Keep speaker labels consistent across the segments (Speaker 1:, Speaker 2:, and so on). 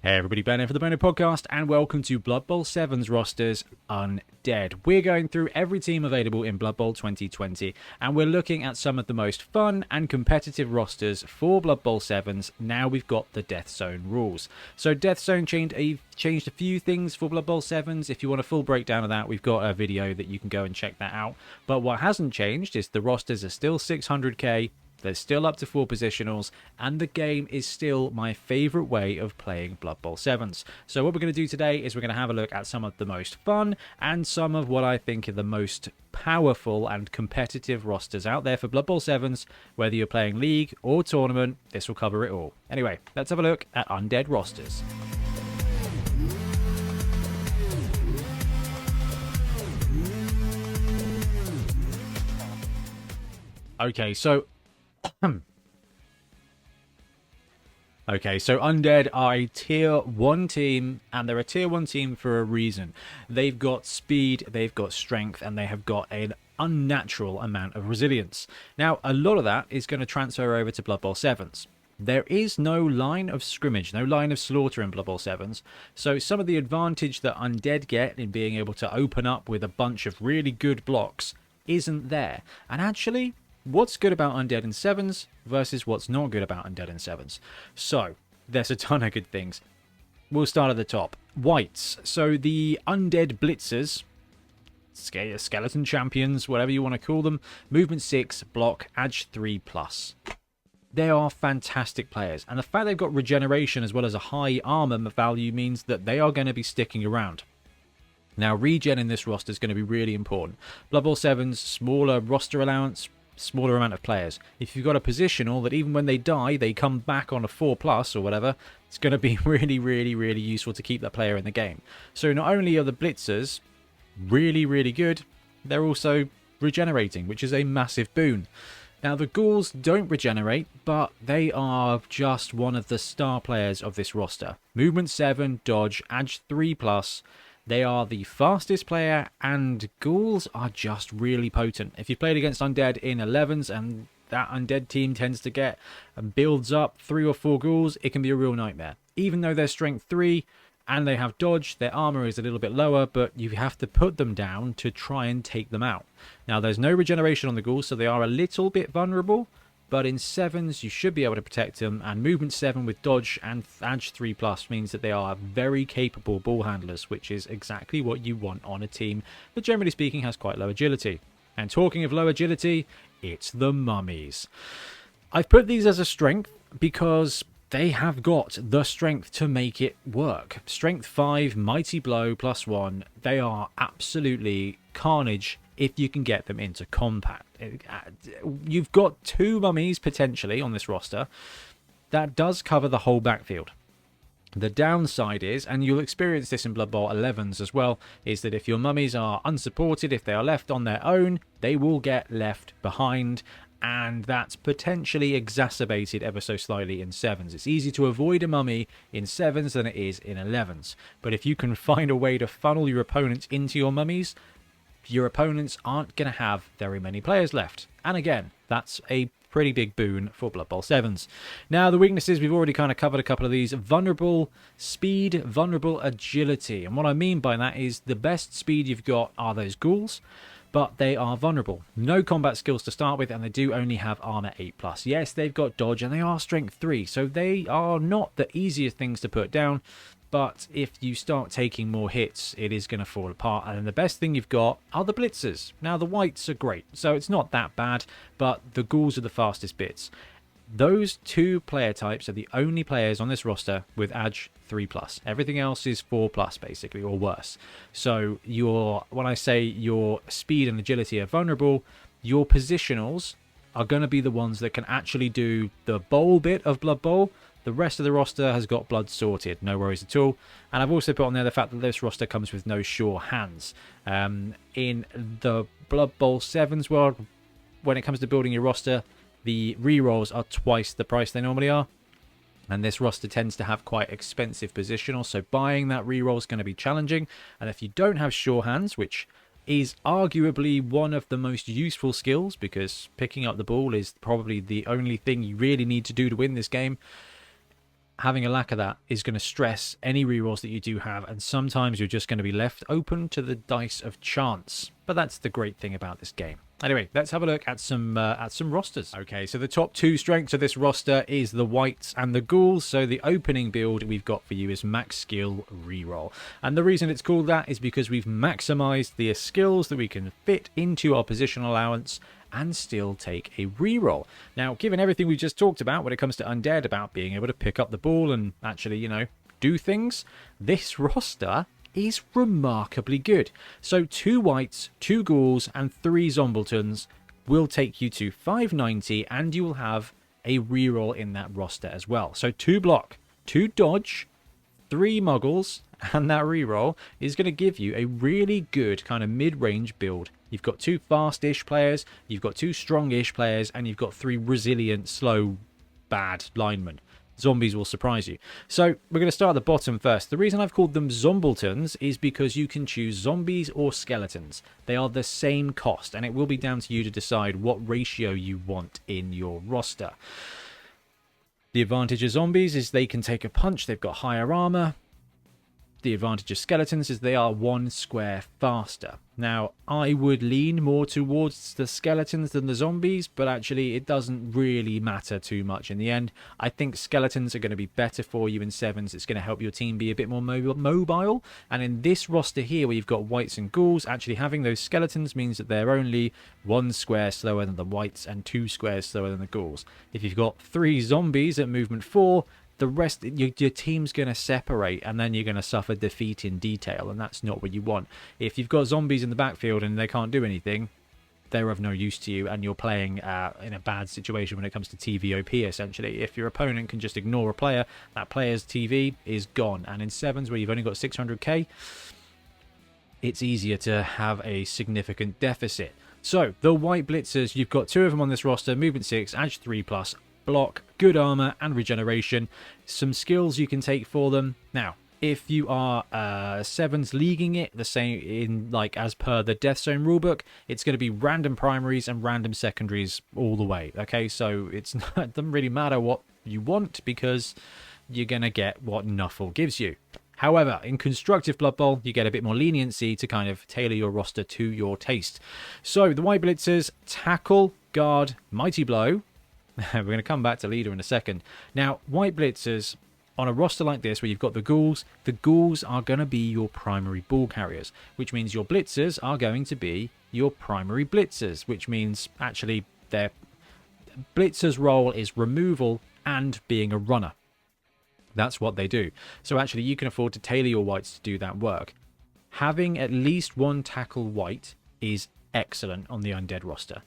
Speaker 1: Hey everybody, Ben here for the Bonehead podcast, and welcome to Blood Bowl 7's rosters Undead. We're going through every team available in Blood Bowl 2020, and we're looking at some of the most fun and competitive rosters for Blood Bowl 7's. Now we've got the Deathzone rules. So Deathzone changed a few things for Blood Bowl 7's. If you want a full breakdown of that, we've got a video that you can go and check that out. But what hasn't changed is the rosters are still 600k. They're still up to 4 positionals, and the game is still my favourite way of playing Blood Bowl 7's. So what we're going to do today is we're going to have a look at some of the most fun and some of what I think are the most powerful and competitive rosters out there for Blood Bowl 7's. Whether you're playing League or Tournament, this will cover it all. Anyway, let's have a look at Undead rosters. Okay, so Undead are a tier 1 team, and they're a tier 1 team for a reason. They've got speed, they've got strength, and they have got an unnatural amount of resilience. Now, a lot of that is going to transfer over to Blood Bowl 7's. There is no line of scrimmage, no line of slaughter in Blood Bowl 7's, so some of the advantage that Undead get in being able to open up with a bunch of really good blocks isn't there. And actually, what's good about Undead in 7's versus what's not good about Undead in 7's. So, there's a ton of good things. We'll start at the top. Whites. So, the Undead Blitzers, Skeleton Champions, whatever you want to call them, Movement 6, Block, Edge 3+. They are fantastic players, and the fact they've got regeneration as well as a high armor value means that they are going to be sticking around. Now, regen in this roster is going to be really important. Blood Bowl 7's smaller roster allowance, smaller amount of players. If you've got a positional that even when they die, they come back on a 4+ or whatever, it's going to be really useful to keep that player in the game. So not only are the blitzers really good, they're also regenerating, which is a massive boon. Now, the ghouls don't regenerate, but they are just one of the star players of this roster. Movement 7, dodge, edge 3+. They are the fastest player, and ghouls are just really potent. If you've played against Undead in 11s and that Undead team tends to get and builds up 3 or 4 ghouls, it can be a real nightmare. Even though they're strength 3 and they have dodge, their armor is a little bit lower, but you have to put them down to try and take them out. Now, there's no regeneration on the ghouls, so they are a little bit vulnerable. But in 7s, you should be able to protect them, and Movement 7 with Dodge and Edge 3+ means that they are very capable ball handlers, which is exactly what you want on a team that, generally speaking, has quite low agility. And talking of low agility, it's the mummies. I've put these as a strength because they have got the strength to make it work. Strength 5, Mighty Blow +1, they are absolutely carnage if you can get them into combat. You've got 2 mummies potentially on this roster. That does cover the whole backfield. The downside is, and you'll experience this in Blood Bowl 11s as well, is that if your mummies are unsupported, if they are left on their own, they will get left behind, and that's potentially exacerbated ever so slightly in 7s. It's easy to avoid a mummy in 7s than it is in 11s. But if you can find a way to funnel your opponents into your mummies, your opponents aren't going to have very many players left. And again, that's a pretty big boon for Blood Bowl 7's. Now, the weaknesses, we've already kind of covered a couple of these. Vulnerable speed, vulnerable agility. And what I mean by that is the best speed you've got are those ghouls, but they are vulnerable. No combat skills to start with, and they do only have armor 8+. Yes, they've got dodge, and they are strength 3, so they are not the easiest things to put down. But if you start taking more hits, it is going to fall apart. And the best thing you've got are the blitzers. Now, the whites are great, so it's not that bad, but the ghouls are the fastest bits. Those 2 player types are the only players on this roster with Edge 3+. Everything else is 4+, basically, or worse. So when I say your speed and agility are vulnerable, your positionals are going to be the ones that can actually do the bowl bit of Blood Bowl. The rest of the roster has got blood sorted, no worries at all. And I've also put on there the fact that this roster comes with no sure hands. In the Blood Bowl 7's world, when it comes to building your roster, the rerolls are twice the price they normally are. And this roster tends to have quite expensive positionals, so buying that reroll is going to be challenging. And if you don't have sure hands, which is arguably one of the most useful skills, because picking up the ball is probably the only thing you really need to do to win this game, having a lack of that is going to stress any rerolls that you do have, and sometimes you're just going to be left open to the dice of chance. But that's the great thing about this game. Anyway, let's have a look at some rosters. Okay, so the top two strengths of this roster is the wights and the ghouls. So the opening build we've got for you is max skill reroll. And the reason it's called that is because we've maximized the skills that we can fit into our position allowance and still take a reroll. Now, given everything we just talked about when it comes to Undead, about being able to pick up the ball and actually, you know, do things, this roster is remarkably good. So 2 wights, 2 ghouls, and 3 Zombiltons will take you to 590, and you will have a reroll in that roster as well. So 2 block, 2 dodge, 3 muggles, and that reroll is going to give you a really good kind of mid-range build. You've got 2 fast-ish players, you've got 2 strong-ish players, and you've got 3 resilient, slow, bad linemen. Zombies will surprise you. So we're going to start at the bottom first. The reason I've called them Zombiltons is because you can choose zombies or skeletons. They are the same cost, and it will be down to you to decide what ratio you want in your roster. The advantage of zombies is they can take a punch, they've got higher armor. The advantage of skeletons is they are 1 square faster. Now, I would lean more towards the skeletons than the zombies, but actually it doesn't really matter too much in the end. I think skeletons are going to be better for you in 7s. It's going to help your team be a bit more mobile. And in this roster here, where you've got wights and ghouls, actually having those skeletons means that they're only 1 square slower than the wights and 2 squares slower than the ghouls. If you've got 3 zombies at movement 4, the rest, your team's going to separate, and then you're going to suffer defeat in detail, and that's not what you want. If you've got zombies in the backfield and they can't do anything, they're of no use to you, and you're playing in a bad situation when it comes to TVOP, essentially. If your opponent can just ignore a player, that player's TV is gone. And in 7s, where you've only got 600k, it's easier to have a significant deficit. So, the White Blitzers, you've got 2 of them on this roster, movement 6, edge 3+, block, good armor, and regeneration. Some skills you can take for them. Now, if you are 7s leaguing it, the same in like as per the Deathzone rulebook, it's going to be random primaries and random secondaries all the way. Okay, so it doesn't really matter what you want, because you're going to get what Nuffle gives you. However, in Constructive Blood Bowl, you get a bit more leniency to kind of tailor your roster to your taste. So, the White Blitzers, Tackle, Guard, Mighty Blow. We're going to come back to Leader in a second. Now, White Blitzers, on a roster like this where you've got the ghouls are going to be your primary ball carriers, which means your Blitzers are going to be your primary Blitzers, which means actually their Blitzers' role is removal and being a runner. That's what they do. So actually you can afford to tailor your wights to do that work. Having at least 1 tackle wight is excellent on the Undead roster.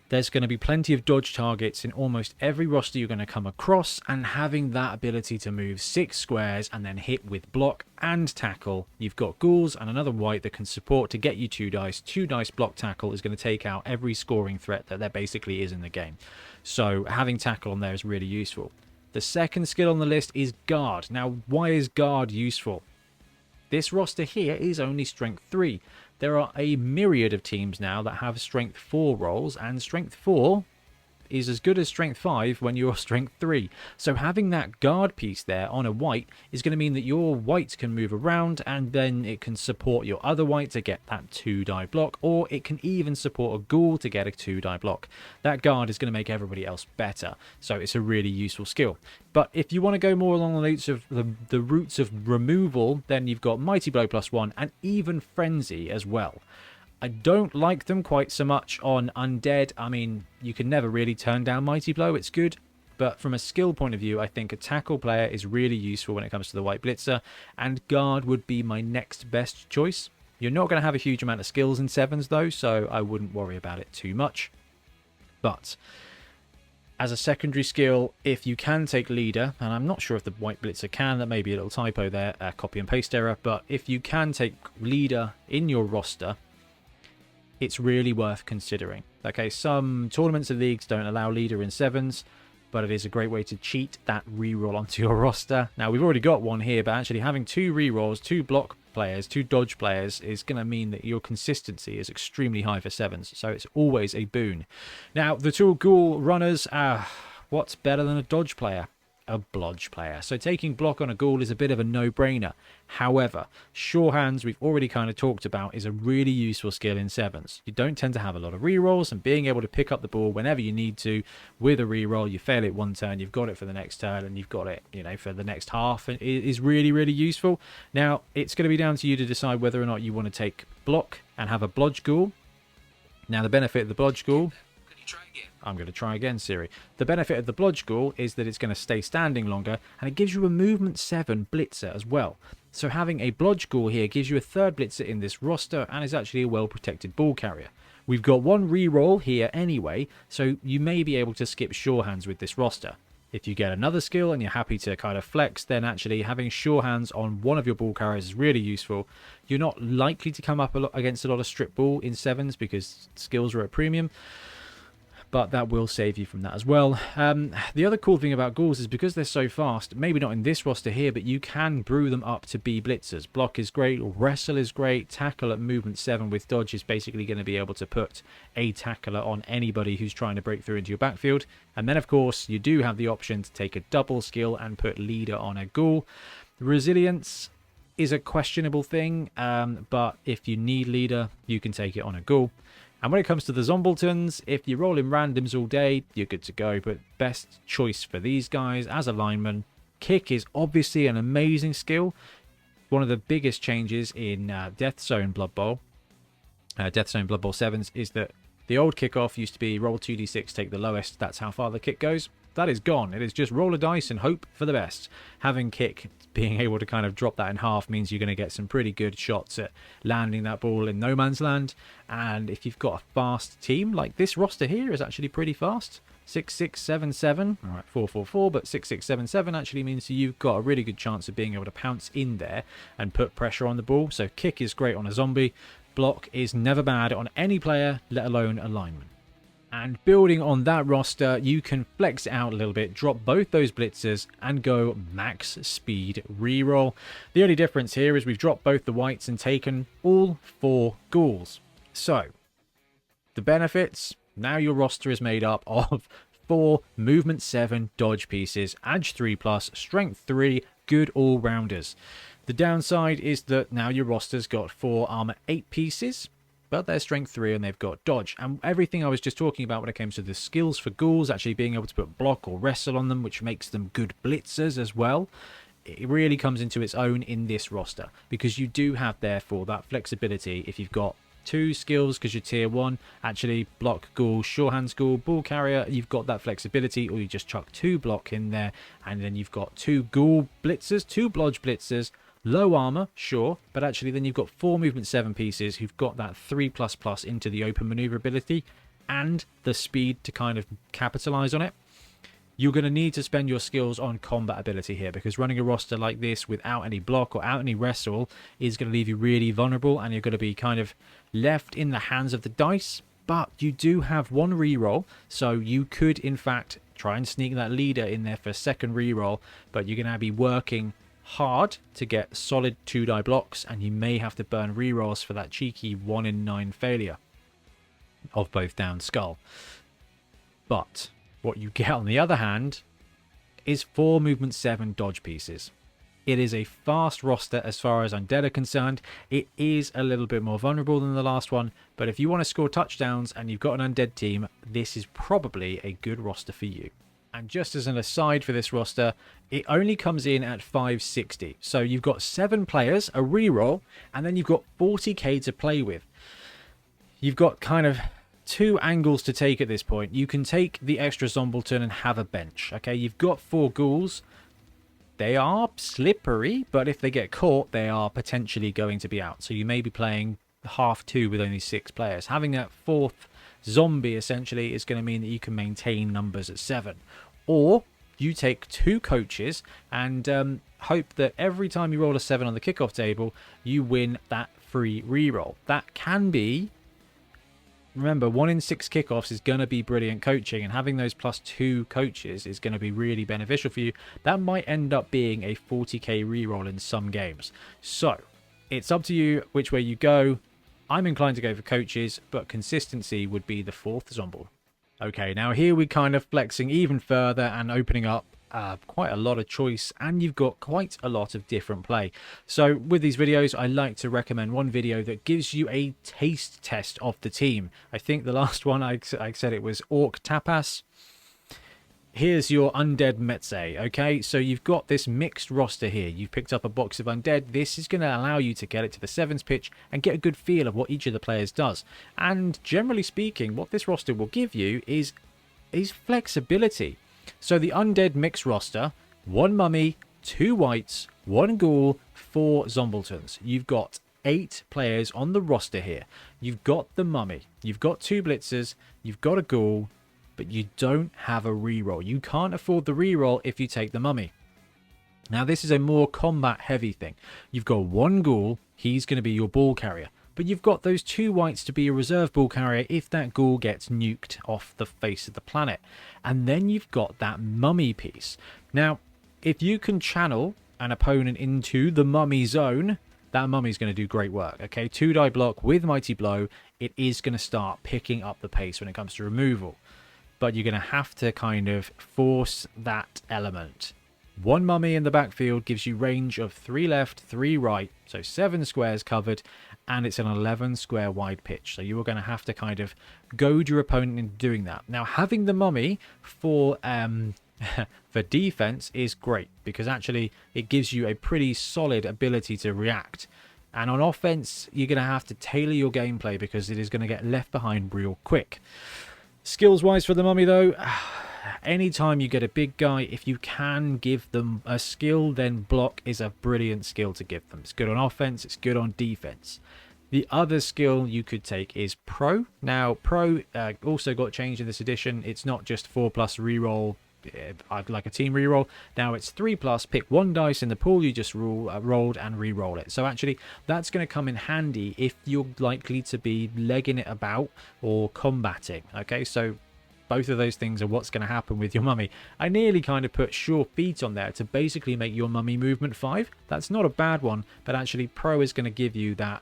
Speaker 1: There's going to be plenty of dodge targets in almost every roster you're going to come across, and having that ability to move 6 squares and then hit with block and tackle. You've got ghouls and another wight that can support to get you 2 dice. 2 dice block tackle is going to take out every scoring threat that there basically is in the game. So having tackle on there is really useful. The second skill on the list is guard. Now, why is guard useful? This roster here is only strength 3. There are a myriad of teams now that have strength 4 rolls, and strength 4 is as good as strength 5 when you're strength 3. So having that guard piece there on a wight is going to mean that your wight can move around, and then it can support your other wight to get that 2 die block, or it can even support a ghoul to get a 2 die block. That guard is going to make everybody else better, so it's a really useful skill. But if you want to go more along the routes of removal, then you've got Mighty Blow +1 and even Frenzy as well. I don't like them quite so much on Undead. I mean, you can never really turn down Mighty Blow, it's good. But from a skill point of view, I think a tackle player is really useful when it comes to the White Blitzer, and guard would be my next best choice. You're not going to have a huge amount of skills in 7s though, so I wouldn't worry about it too much. But as a secondary skill, if you can take Leader, and I'm not sure if the White Blitzer can, that may be a little typo there, copy and paste error, but if you can take Leader in your roster, it's really worth considering. Okay, some tournaments and leagues don't allow Leader in 7s, but it is a great way to cheat that reroll onto your roster. Now, we've already got one here, but actually having 2 rerolls, 2 block players, 2 dodge players is going to mean that your consistency is extremely high for 7s, so it's always a boon. Now, the 2 ghoul runners, what's better than a dodge player? a blodge player. So taking block on a ghoul is a bit of a no-brainer. However, sure hands, we've already kind of talked about, is a really useful skill in sevens. You don't tend to have a lot of rerolls, and being able to pick up the ball whenever you need to with a reroll, you fail it one turn, you've got it for the next turn, and you've got it, you know, for the next half. It is really, really useful. Now, it's going to be down to you to decide whether or not you want to take block and have a blodge ghoul. Now, the benefit of the blodge ghoul... I'm going to try again, Siri. The benefit of the blodge ghoul is that it's going to stay standing longer, and it gives you a movement 7 blitzer as well. So having a blodge ghoul here gives you a third blitzer in this roster, and is actually a well-protected ball carrier. We've got one reroll here anyway, so you may be able to skip sure hands with this roster. If you get another skill and you're happy to kind of flex, then actually having sure hands on one of your ball carriers is really useful. You're not likely to come up against a lot of strip ball in sevens because skills are at premium, but that will save you from that as well. The other cool thing about ghouls is because they're so fast, maybe not in this roster here, but you can brew them up to be blitzers. Block is great, wrestle is great, tackle at movement 7 with dodge is basically going to be able to put a tackler on anybody who's trying to break through into your backfield. And then of course you do have the option to take a double skill and put leader on a ghoul. Resilience is a questionable thing, but if you need leader, you can take it on a ghoul. And when it comes to the Zombiltons, if you're rolling randoms all day, you're good to go. But best choice for these guys as a lineman, kick is obviously an amazing skill. One of the biggest changes in Deathzone Blood Bowl, Deathzone Blood Bowl 7s, is that the old kickoff used to be roll 2d6, take the lowest, that's how far the kick goes. That is gone. It is just roll a dice and hope for the best. Having kick, being able to kind of drop that in half, means you're going to get some pretty good shots at landing that ball in no man's land. And if you've got a fast team, like this roster here is actually pretty fast. 6-6-7-7, all right, 4-4-4, but 6-6-7-7 actually means you've got a really good chance of being able to pounce in there and put pressure on the ball. So kick is great on a zombie. Block is never bad on any player, let alone a lineman. And building on that roster, you can flex it out a little bit, drop both those blitzers, and go max speed reroll. The only difference here is we've dropped both the whites and taken all 4 ghouls. So, the benefits, now your roster is made up of 4 movement 7 dodge pieces, edge 3+, strength 3, good all-rounders. The downside is that now your roster's got 4 armor 8 pieces, but they're strength 3 and they've got dodge. And everything I was just talking about when it comes to the skills for ghouls, actually being able to put block or wrestle on them, which makes them good blitzers as well, it really comes into its own in this roster, because you do have therefore that flexibility. If you've got 2 skills because you're tier 1, actually block ghoul, sure hands ghoul, ball carrier, you've got that flexibility, or you just chuck 2 block in there and then you've got 2 ghoul blitzers, 2 blodge blitzers, low armor, sure, but actually then you've got 4 movement 7 pieces who've got that 3++ into the open maneuverability and the speed to kind of capitalize on it. You're going to need to spend your skills on combat ability here, because running a roster like this without any block or out any wrestle is going to leave you really vulnerable, and you're going to be kind of left in the hands of the dice. But you do have 1 reroll, so you could in fact try and sneak that leader in there for a second reroll, but you're going to be working hard to get solid 2-die blocks, and you may have to burn rerolls for that cheeky 1 in 9 failure of both down skull. But what you get on the other hand is 4 movement 7 dodge pieces. It is a fast roster as far as Undead are concerned. It is a little bit more vulnerable than the last one, but if you want to score touchdowns and you've got an Undead team, this is probably a good roster for you. And just as an aside for this roster, it only comes in at 560. So you've got 7 players, a reroll, and then you've got 40k to play with. You've got kind of 2 angles to take at this point. You can take the extra Zombilton and have a bench. Okay, you've got 4 ghouls. They are slippery, but if they get caught, they are potentially going to be out. So you may be playing half 2 with only 6 players. Having that 4th zombie essentially is going to mean that you can maintain numbers at 7. Or you take 2 coaches and hope that every time you roll a 7 on the kickoff table, you win that free reroll. That can be, remember, 1 in 6 kickoffs is going to be brilliant coaching, and having those +2 coaches is going to be really beneficial for you. That might end up being a 40k reroll in some games. So it's up to you which way you go. I'm inclined to go for coaches, but consistency would be the 4th Zombil. Okay, now here we're kind of flexing even further and opening up quite a lot of choice, and you've got quite a lot of different play. So with these videos, I like to recommend one video that gives you a taste test of the team. I think the last one I said it was Orc Tapas. Here's your Undead Metze, okay? So you've got this mixed roster here. You've picked up a box of Undead. This is going to allow you to get it to the 7s pitch and get a good feel of what each of the players does. And generally speaking, what this roster will give you is flexibility. So the Undead mixed roster, 1 mummy, 2 whites, 1 ghoul, 4 Zombiltons. You've got 8 players on the roster here. You've got the mummy, you've got 2 blitzers, you've got a ghoul, but you don't have a reroll. You can't afford the reroll if you take the mummy. Now this is a more combat heavy thing. You've got 1 ghoul, he's going to be your ball carrier. But you've got those 2 whites to be a reserve ball carrier if that ghoul gets nuked off the face of the planet. And then you've got that mummy piece. Now, if you can channel an opponent into the mummy zone, that mummy's going to do great work, okay? 2 die block with Mighty Blow, it is going to start picking up the pace when it comes to removal. But you're going to have to kind of force that element. 1 mummy in the backfield gives you range of 3 left, 3 right, so 7 squares covered, and it's an 11 square wide pitch. So you are going to have to kind of goad your opponent into doing that. Now, having the mummy for for defense is great, because actually it gives you a pretty solid ability to react. And on offense, you're going to have to tailor your gameplay because it is going to get left behind real quick. Skills wise for the mummy though, anytime you get a big guy, if you can give them a skill, then block is a brilliant skill to give them. It's good on offense, it's good on defense. The other skill you could take is Pro. Now Pro also got changed in this edition. It's not just 4+ reroll like a team reroll. Now it's 3+, pick 1 dice in the pool you just rolled and re-roll it. So actually that's going to come in handy if you're likely to be legging it about or combating. Okay, so both of those things are what's going to happen with your mummy. I nearly kind of put sure feet on there to basically make your mummy movement 5. That's not a bad one, but actually Pro is going to give you that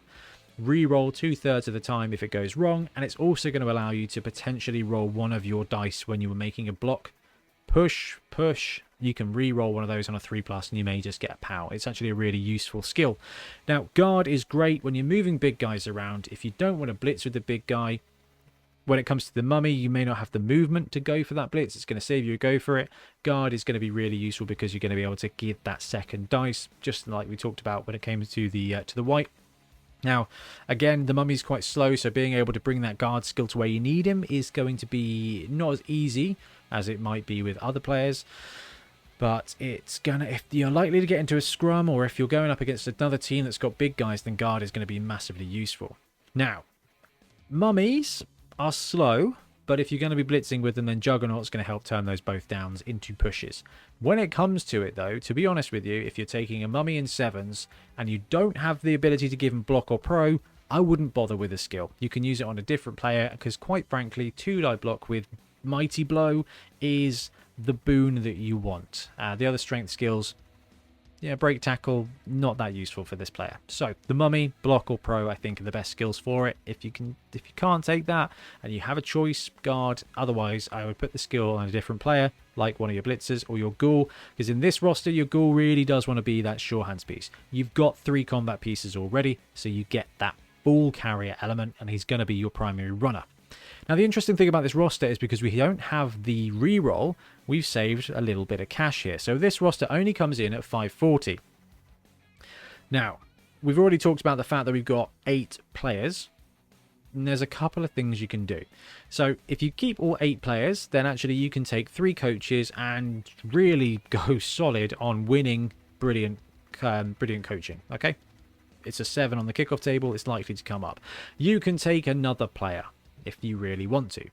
Speaker 1: re-roll 2/3 of the time if it goes wrong, and it's also going to allow you to potentially roll one of your dice when you were making a block. Push, you can re-roll one of those on a 3+ and you may just get a POW. It's actually a really useful skill. Now, guard is great when you're moving big guys around. If you don't want to blitz with the big guy, when it comes to the mummy, you may not have the movement to go for that blitz. It's going to save you a go for it. Guard is going to be really useful because you're going to be able to give that second dice, just like we talked about when it came to the white. Now, again, the mummy's quite slow, so being able to bring that guard skill to where you need him is going to be not as easy as it might be with other players. But it's gonna, if you're likely to get into a scrum or if you're going up against another team that's got big guys, then guard is going to be massively useful. Now, mummies are slow, but if you're going to be blitzing with them, then Juggernaut's going to help turn those both downs into pushes. When it comes to it, though, to be honest with you, if you're taking a mummy in 7s and you don't have the ability to give them block or pro, I wouldn't bother with a skill. You can use it on a different player because, quite frankly, 2-die block with Mighty Blow is the boon that you want. The other strength skills, yeah, break tackle, not that useful for this player. So the mummy, block or pro, I think are the best skills for it. If you can't take that and you have a choice, guard. Otherwise, I would put the skill on a different player, like one of your blitzers or your ghoul, because in this roster, your ghoul really does want to be that sure hands piece. You've got 3 combat pieces already, so you get that ball carrier element, and he's going to be your primary runner. Now, the interesting thing about this roster is because we don't have the reroll, we've saved a little bit of cash here. So this roster only comes in at 540. Now, we've already talked about the fact that we've got 8 players, and there's a couple of things you can do. So if you keep all 8 players, then actually you can take 3 coaches and really go solid on winning brilliant coaching, okay? It's a 7 on the kickoff table, it's likely to come up. You can take another player if you really want to.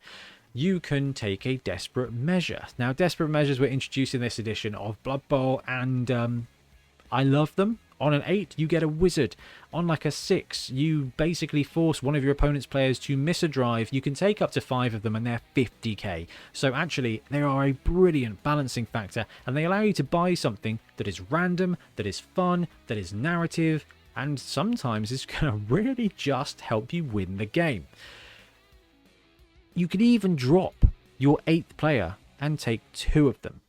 Speaker 1: You can take a desperate measure. Now, desperate measures were introduced in this edition of Blood Bowl, and I love them. On an 8, you get a wizard. On like a 6, you basically force one of your opponent's players to miss a drive. You can take up to 5 of them, and they're 50k. So actually, they are a brilliant balancing factor, and they allow you to buy something that is random, that is fun, that is narrative, and sometimes it's going to really just help you win the game. You could even drop your 8th player and take 2 of them.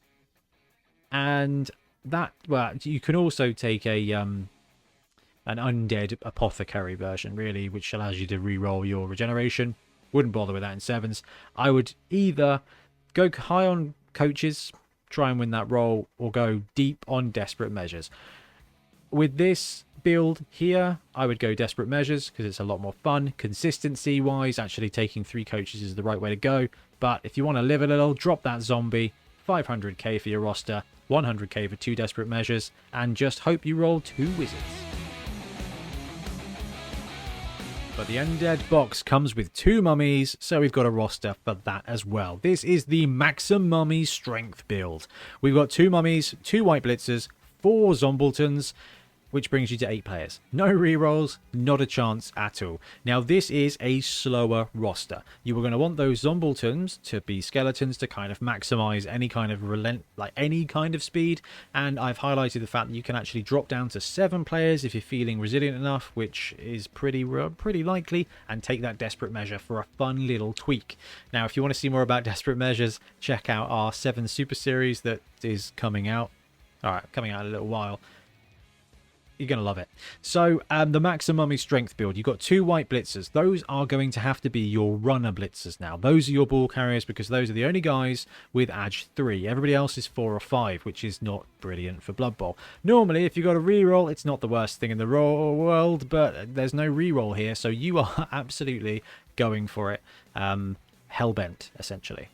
Speaker 1: And that, well, you can also take a an undead apothecary version, really, which allows you to re-roll your regeneration. Wouldn't bother with that in 7s. I would either go high on coaches, try and win that roll, or go deep on desperate measures. With this build here, I would go desperate measures because it's a lot more fun. Consistency wise, actually taking 3 coaches is the right way to go. But if you want to live a little, drop that zombie, 500k for your roster, 100k for 2 desperate measures, and just hope you roll 2 wizards. But the Undead box comes with 2 mummies, so we've got a roster for that as well. This is the Maximum Mummy Strength build. We've got 2 mummies, 2 white blitzers, 4 Zombiltons, which brings you to 8 players. No rerolls, not a chance at all. Now, this is a slower roster. You are going to want those Zombiltons to be skeletons to kind of maximize any kind of any kind of speed. And I've highlighted the fact that you can actually drop down to 7 players if you're feeling resilient enough, which is pretty likely, and take that desperate measure for a fun little tweak. Now, if you want to see more about desperate measures, check out our 7 Super Series that is coming out. All right, coming out in a little while. You're going to love it. So the Maximum Mummy Strength build, you've got 2 white blitzers. Those are going to have to be your runner blitzers now. Those are your ball carriers because those are the only guys with Edge 3. Everybody else is 4 or 5, which is not brilliant for Blood Bowl. Normally, if you've got a reroll, it's not the worst thing in the world, but there's no reroll here, so you are absolutely going for it. Hellbent, essentially.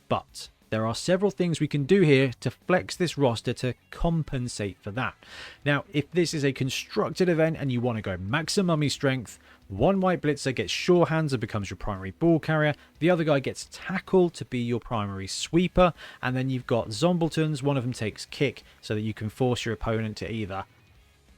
Speaker 1: But there are several things we can do here to flex this roster to compensate for that. Now, if this is a constructed event and you want to go Maximum Mummy Strength, 1 white blitzer gets sure hands and becomes your primary ball carrier. The other guy gets tackle to be your primary sweeper. And then you've got Zombiltons. One of them takes kick so that you can force your opponent to either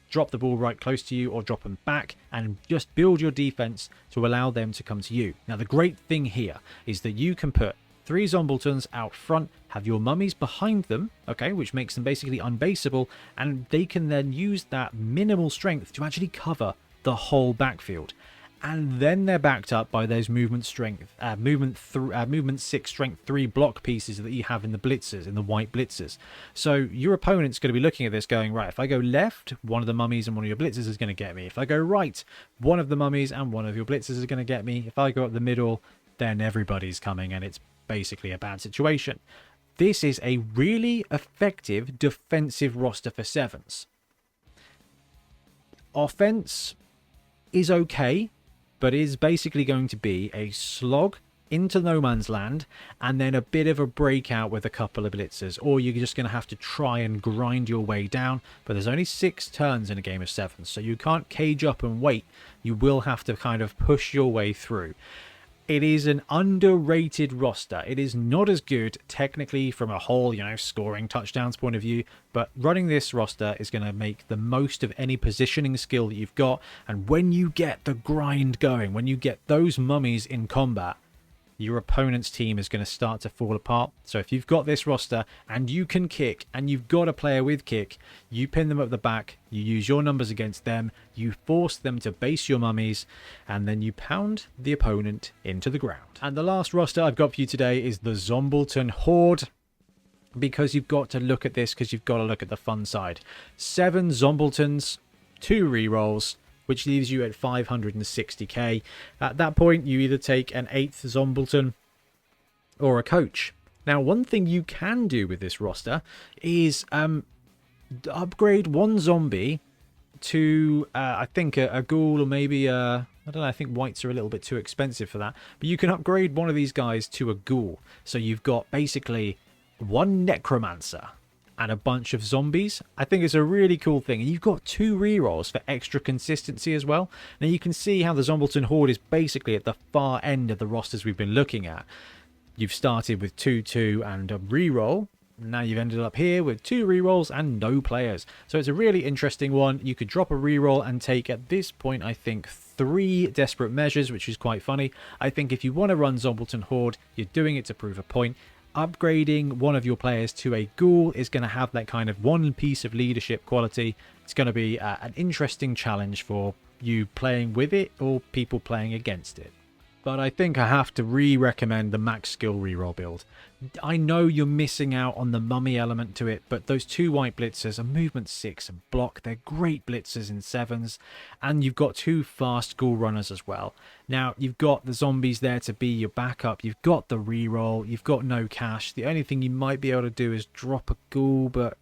Speaker 1: drop the ball right close to you or drop them back, and just build your defense to allow them to come to you. Now, the great thing here is that you can put 3 Zombiltons out front, have your mummies behind them, okay, which makes them basically unbaseable, and they can then use that minimal strength to actually cover the whole backfield. And then they're backed up by those movement 6 strength 3 block pieces that you have in the blitzers, in the white blitzers. So your opponent's going to be looking at this going, right, if I go left, one of the mummies and one of your blitzers is going to get me. If I go right, one of the mummies and one of your blitzers is going to get me. If I go up the middle, then everybody's coming, and it's basically a bad situation. This is a really effective defensive roster for 7s. Offense is okay, but is basically going to be a slog into no man's land and then a bit of a breakout with a couple of blitzers, or you're just going to have to try and grind your way down. But there's only 6 turns in a game of 7s, so you can't cage up and wait. You will have to kind of push your way through. It is an underrated roster. It is not as good technically from a whole, scoring touchdowns point of view, but running this roster is going to make the most of any positioning skill that you've got. And when you get the grind going, when you get those mummies in combat, your opponent's team is going to start to fall apart. So if you've got this roster and you can kick and you've got a player with kick, you pin them at the back, you use your numbers against them, you force them to base your mummies, and then you pound the opponent into the ground. And the last roster I've got for you today is the Zombilton Horde, because you've got to look at this, because you've got to look at the fun side. 7 Zombiltons, 2 rerolls, which leaves you at 560k. At that point, you either take an 8th Zombilton or a coach. Now, one thing you can do with this roster is upgrade 1 zombie to, I think, a ghoul, or maybe I don't know, I think whites are a little bit too expensive for that. But you can upgrade one of these guys to a ghoul. So you've got basically 1 necromancer and a bunch of zombies. I think it's a really cool thing. And you've got 2 rerolls for extra consistency as well. Now you can see how the Zombilton Horde is basically at the far end of the rosters we've been looking at. You've started with 2-2 and a reroll. Now you've ended up here with 2 rerolls and no players. So it's a really interesting one. You could drop a reroll and take, at this point, I think 3 desperate measures, which is quite funny. I think if you want to run Zombilton Horde, you're doing it to prove a point. Upgrading one of your players to a ghoul is going to have that kind of one piece of leadership quality. It's going to be an interesting challenge for you playing with it or people playing against it. but I think I have to re-recommend the max skill reroll build. I know you're missing out on the mummy element to it, but those 2 white blitzers are movement 6 and block. They're great blitzers in 7s, and you've got 2 fast ghoul runners as well. Now, you've got the zombies there to be your backup. You've got the reroll. You've got no cash. The only thing you might be able to do is drop a ghoul, but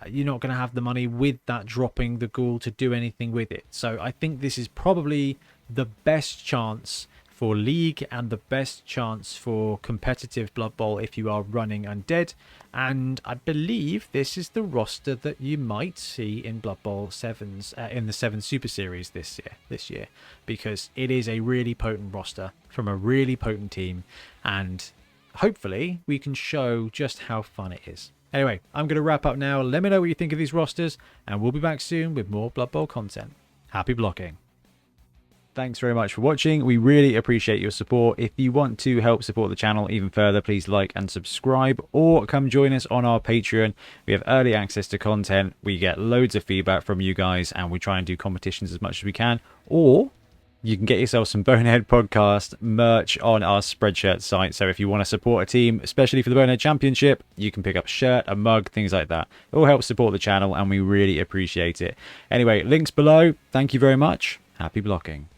Speaker 1: you're not going to have the money with that dropping the ghoul to do anything with it. So I think this is probably the best chance for League and the best chance for competitive Blood Bowl if you are running Undead. And I believe this is the roster that you might see in Blood Bowl 7s in the 7 Super Series this year, because it is a really potent roster from a really potent team, and hopefully we can show just how fun it is. Anyway, I'm going to wrap up now. Let me know what you think of these rosters, and we'll be back soon with more Blood Bowl content. Happy blocking. Thanks very much for watching. We really appreciate your support. If you want to help support the channel even further, please like and subscribe, or come join us on our Patreon. We have early access to content. We get loads of feedback from you guys, and we try and do competitions as much as we can. Or you can get yourself some Bonehead podcast merch on our Spreadshirt site. So if you want to support a team, especially for the Bonehead Championship, you can pick up a shirt, a mug, things like that. It all helps support the channel, and we really appreciate it. Anyway, links below. Thank you very much. Happy blocking.